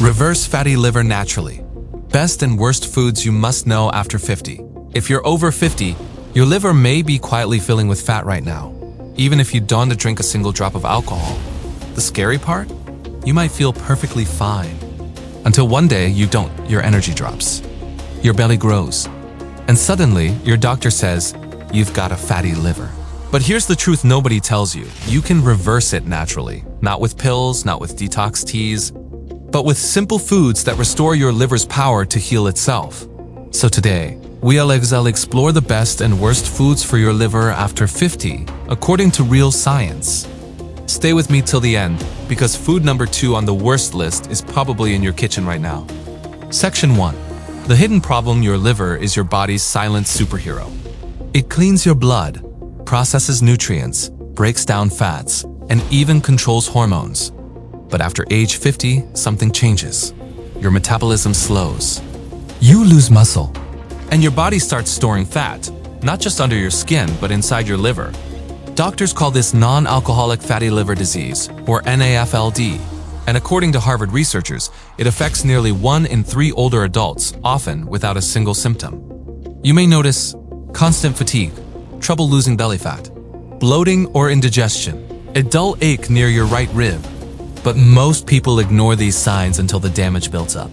Reverse fatty liver naturally. Best and worst foods you must know after 50. If you're over 50, your liver may be quietly filling with fat right now, even if you don't drink a single drop of alcohol. The scary part? You might feel perfectly fine. Until one day you don't, your energy drops. Your belly grows. And suddenly, your doctor says, you've got a fatty liver. But here's the truth nobody tells you. You can reverse it naturally. Not with pills, not with detox teas, but with simple foods that restore your liver's power to heal itself. So today, we'll explore the best and worst foods for your liver after 50, according to real science. Stay with me till the end, because food number 2 on the worst list is probably in your kitchen right now. Section 1. The hidden problem your liver is your body's silent superhero. It cleans your blood, processes nutrients, breaks down fats, and even controls hormones. But after age 50, something changes. Your metabolism slows. You lose muscle. And your body starts storing fat, not just under your skin, but inside your liver. Doctors call this non-alcoholic fatty liver disease, or NAFLD. And according to Harvard researchers, it affects nearly 1 in 3 older adults, often without a single symptom. You may notice constant fatigue, trouble losing belly fat, bloating or indigestion, a dull ache near your right rib. But most people ignore these signs until the damage builds up.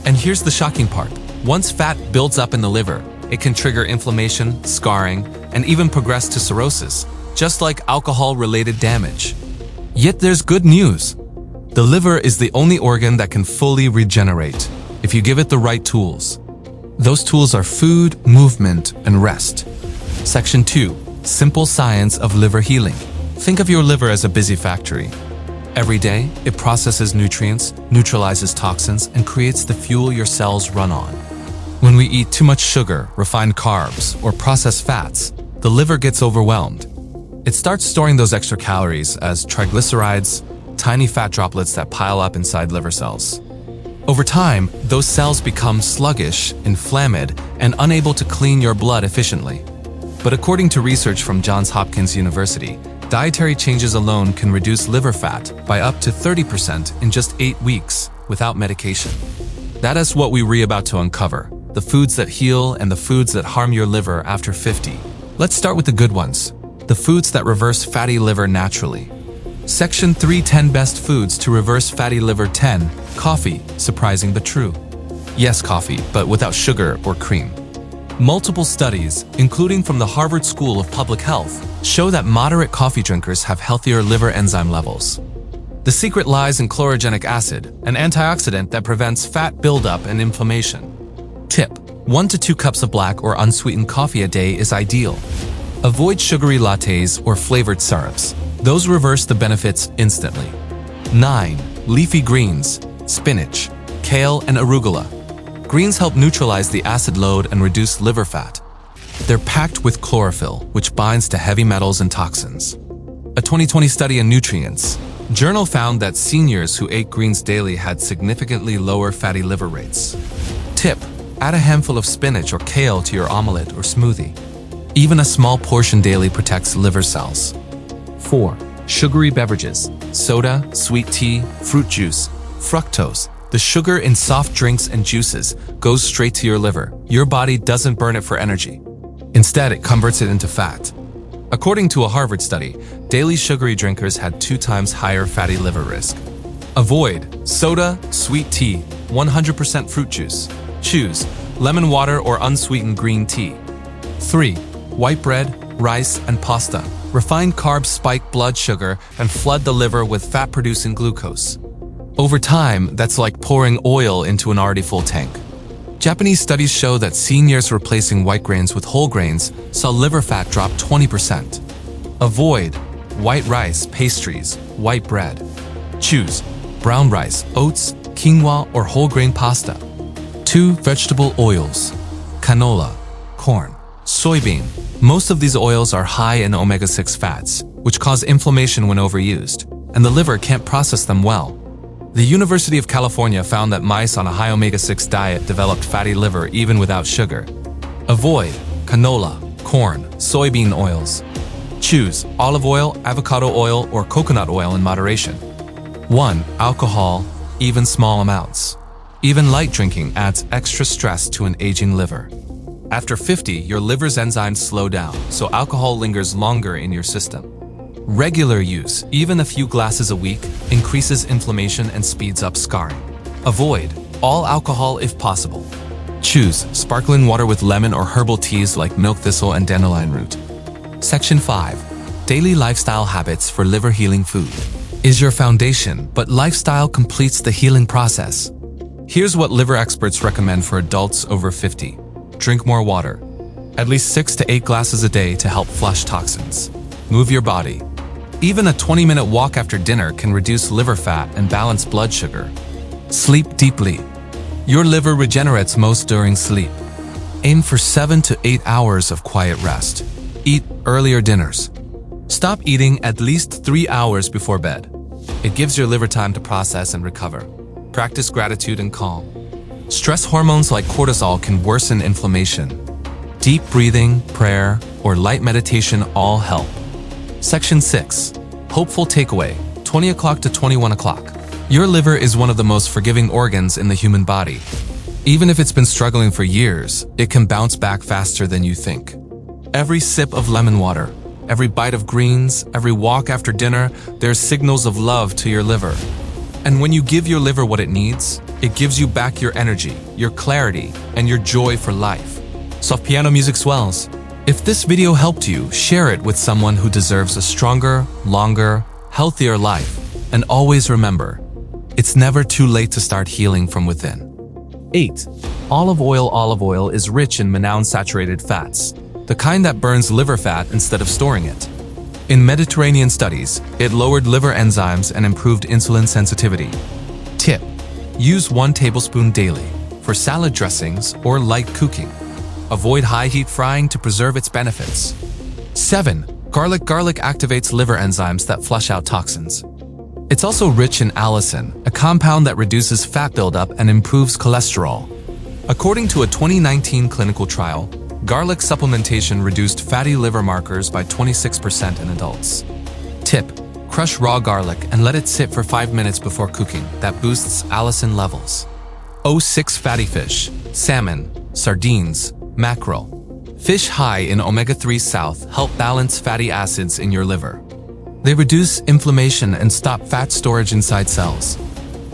And here's the shocking part. Once fat builds up in the liver, it can trigger inflammation, scarring, and even progress to cirrhosis, just like alcohol-related damage. Yet there's good news. The liver is the only organ that can fully regenerate if you give it the right tools. Those tools are food, movement, and rest. Section 2. Simple science of liver healing. Think of your liver as a busy factory. Every day, it processes nutrients, neutralizes toxins, and creates the fuel your cells run on. When we eat too much sugar, refined carbs, or processed fats, the liver gets overwhelmed. It starts storing those extra calories as triglycerides, tiny fat droplets that pile up inside liver cells. Over time, those cells become sluggish, inflamed, and unable to clean your blood efficiently. But according to research from Johns Hopkins University, dietary changes alone can reduce liver fat by up to 30% in just 8 weeks without medication. That is what we're about to uncover, the foods that heal and the foods that harm your liver after 50. Let's start with the good ones, the foods that reverse fatty liver naturally. Section 3. 10 Best Foods to Reverse Fatty Liver. 10. Coffee, surprising but true. Yes, coffee, but without sugar or cream. Multiple studies, including from the Harvard School of Public Health, show that moderate coffee drinkers have healthier liver enzyme levels. The secret lies in chlorogenic acid, an antioxidant that prevents fat buildup and inflammation. Tip: 1 to 2 cups of black or unsweetened coffee a day is ideal. Avoid sugary lattes or flavored syrups. Those reverse the benefits instantly. 9. Leafy greens, spinach, kale, and arugula. Greens help neutralize the acid load and reduce liver fat. They're packed with chlorophyll, which binds to heavy metals and toxins. A 2020 study in Nutrients Journal found that seniors who ate greens daily had significantly lower fatty liver rates. Tip: add a handful of spinach or kale to your omelette or smoothie. Even a small portion daily protects liver cells. 4. Sugary beverages, soda, sweet tea, fruit juice, fructose. The sugar in soft drinks and juices goes straight to your liver. Your body doesn't burn it for energy. Instead, it converts it into fat. According to a Harvard study, daily sugary drinkers had 2 times higher fatty liver risk. Avoid soda, sweet tea, 100% fruit juice. Choose lemon water or unsweetened green tea. 3. White bread, rice, and pasta. Refined carbs spike blood sugar and flood the liver with fat-producing glucose. Over time, that's like pouring oil into an already full tank. Japanese studies show that seniors replacing white grains with whole grains saw liver fat drop 20%. Avoid white rice, pastries, white bread. Choose brown rice, oats, quinoa, or whole grain pasta. 2. Vegetable oils, canola, corn, soybean. Most of these oils are high in omega-6 fats, which cause inflammation when overused, and the liver can't process them well. The University of California found that mice on a high omega-6 diet developed fatty liver even without sugar. Avoid canola, corn, soybean oils. Choose olive oil, avocado oil, or coconut oil in moderation. 1. Alcohol, even small amounts. Even light drinking adds extra stress to an aging liver. After 50, your liver's enzymes slow down, so alcohol lingers longer in your system. Regular use, even a few glasses a week, increases inflammation and speeds up scarring. Avoid all alcohol if possible. Choose sparkling water with lemon or herbal teas like milk thistle and dandelion root. Section 5. Daily lifestyle habits for liver healing. Food is your foundation, but lifestyle completes the healing process. Here's what liver experts recommend for adults over 50. Drink more water. At least 6 to 8 glasses a day to help flush toxins. Move your body. Even a 20-minute walk after dinner can reduce liver fat and balance blood sugar. Sleep deeply. Your liver regenerates most during sleep. Aim for 7 to 8 hours of quiet rest. Eat earlier dinners. Stop eating at least 3 hours before bed. It gives your liver time to process and recover. Practice gratitude and calm. Stress hormones like cortisol can worsen inflammation. Deep breathing, prayer, or light meditation all help. Section 6. Hopeful takeaway, 20 o'clock to 21 o'clock. Your liver is one of the most forgiving organs in the human body. Even if it's been struggling for years, it can bounce back faster than you think. Every sip of lemon water, every bite of greens, every walk after dinner, there's signals of love to your liver. And when you give your liver what it needs, it gives you back your energy, your clarity, and your joy for life. Soft piano music swells. If this video helped you, share it with someone who deserves a stronger, longer, healthier life. And always remember, it's never too late to start healing from within. 8. Olive oil is rich in monounsaturated fats, the kind that burns liver fat instead of storing it. In Mediterranean studies, it lowered liver enzymes and improved insulin sensitivity. Tip: use 1 tablespoon daily for salad dressings or light cooking. Avoid high-heat frying to preserve its benefits. 7. Garlic activates liver enzymes that flush out toxins. It's also rich in allicin, a compound that reduces fat buildup and improves cholesterol. According to a 2019 clinical trial, garlic supplementation reduced fatty liver markers by 26% in adults. Tip: crush raw garlic and let it sit for 5 minutes before cooking. That boosts allicin levels. 6. Fatty fish, salmon, sardines, mackerel. Fish high in omega-3 south help balance fatty acids in your liver. They reduce inflammation and stop fat storage inside cells.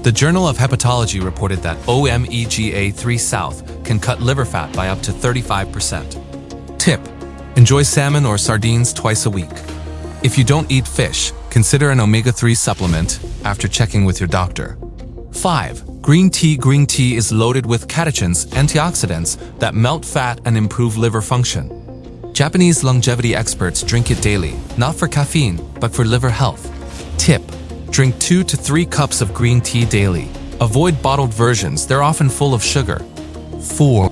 The Journal of Hepatology reported that omega-3 south can cut liver fat by up to 35%. Tip: enjoy salmon or sardines twice a week. If you don't eat fish, consider an omega-3 supplement after checking with your doctor. 5. Green tea is loaded with catechins, antioxidants that melt fat and improve liver function. Japanese longevity experts drink it daily, not for caffeine, but for liver health. Tip: drink 2 to 3 cups of green tea daily. Avoid bottled versions, they're often full of sugar. 4.